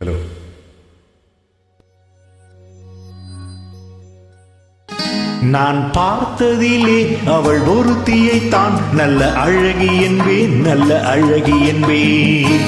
Hello. நான் பார்த்ததிலே அவள் ஒருத்தியைத்தான் நல்ல அழகி என்பேன், நல்ல அழகி என்பேன்.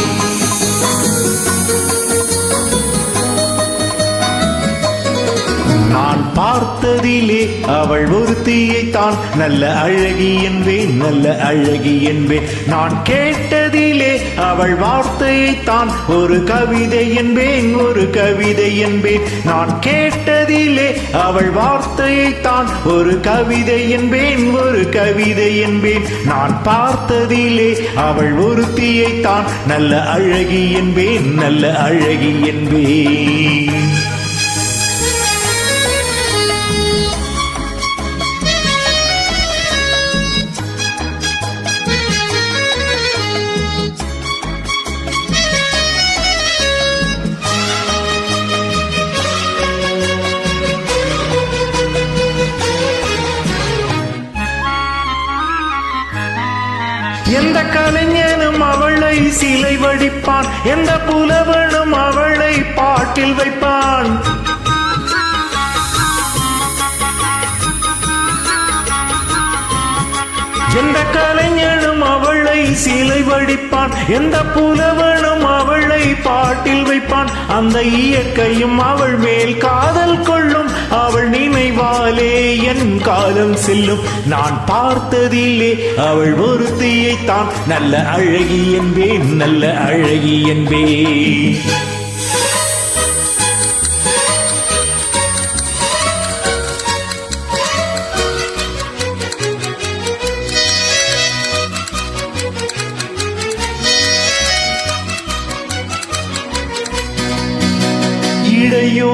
நான் பார்த்ததிலே அவள் ஒருத்தியைத்தான் நல்ல அழகி என்பேன், நல்ல அழகி என்பேன். நான் கேட்டதிலே அவள் வார்த்தையைத்தான் ஒரு கவிதை என்பேன், ஒரு கவிதை என்பேன். நான் கேட்டதிலே அவள் வார்த்தையைத்தான் ஒரு கவிதை என்பேன், ஒரு கவிதை என்பேன். நான் பார்த்ததிலே அவள் ஒருத்தியைத்தான் நல்ல அழகி என்பேன், நல்ல அழகி என்பேன். எந்த கலைஞனும் அவளை சிலை வடிப்பான், எந்த புலவனும் அவளை பாட்டில் வைப்பான். எந்த கலைஞனும் அவளை சிலை வடிப்பான், எந்த புலவனும் அவளை பாட்டில் வைப்பான். அந்த இயற்கையும் அவள் மேல் காதல் கொள்ளும், அவள் நினைவாலே என் காலம் செல்லும். நான் பார்த்ததிலே அவள் ஒருத்தியைத்தான் நல்ல அழகி என்பேன், நல்ல அழகி என்பேன். இடையோ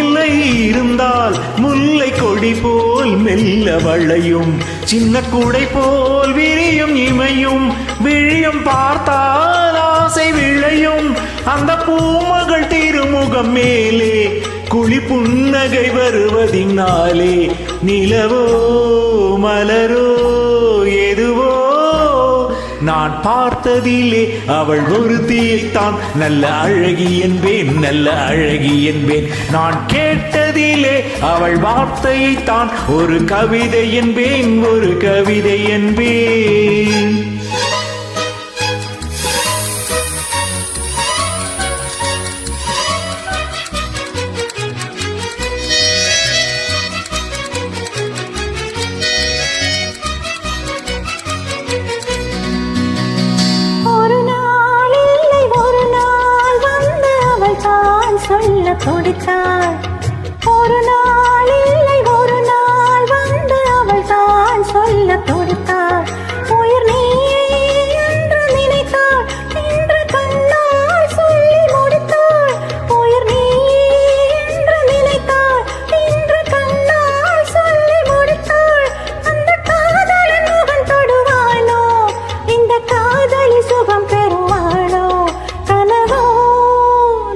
இல்லை இருந்தால் முல்லை கொடி போல் மெல்ல வளையும், சின்ன கூடை போல் விரியும் இமையும், விழியும் பார்த்தால் ஆசை விளையும். அந்த பூமகள் திருமுகம் மேலே குழி புன்னகை வருவதினாலே நிலவோ மலரோ எதுவோ. நான் பார்த்ததிலே அவள் ஒருத்தியைத்தான் நல்ல அழகி என்பேன், நல்ல அழகி என்பேன். நான் கேட்டதிலே அவள் வார்த்தையைத்தான் ஒரு கவிதை என்பேன், ஒரு கவிதை என்பேன். சொல்ல கொடுத்தாள் ஒரு நாள் இல்லை, ஒரு நாள் வந்து அவள் தான் சொல்ல கொடுத்தாள். உயிர் நீயே என்று நினைத்தாள், இன்று கண்ணால் சொல்லி முடித்தாள். உயிர் நீயே என்று நினைத்தாள், இன்று கண்ணால் சொல்லி முடித்தாள். அந்த காதலன் முகம் தொடுவானோ, இந்த காதலி சுகம் பெறுவானோ. கனவோ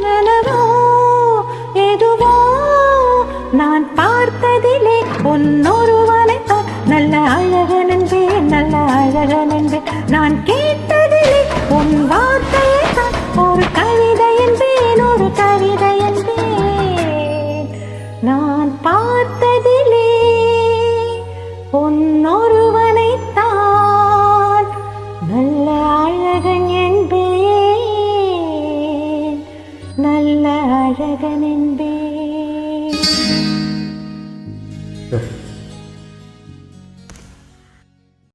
நனவோ எதுவோ, நான் பார்த்ததிலே உன்னொருவனைத்தான் நல்ல அழகன் என்பேன், நல்ல அழகன் என்பேன். நான் கேட்டதிலே உன் வார்த்தையைத்தான் ஒரு கவிதை என்பேன், ஒரு கவிதை என்பேன். நான் பார்த்ததிலே உன்னொருவனைத்தான் நல்ல அழகன் என்பேன், நல்ல அழகன் என்பேன்.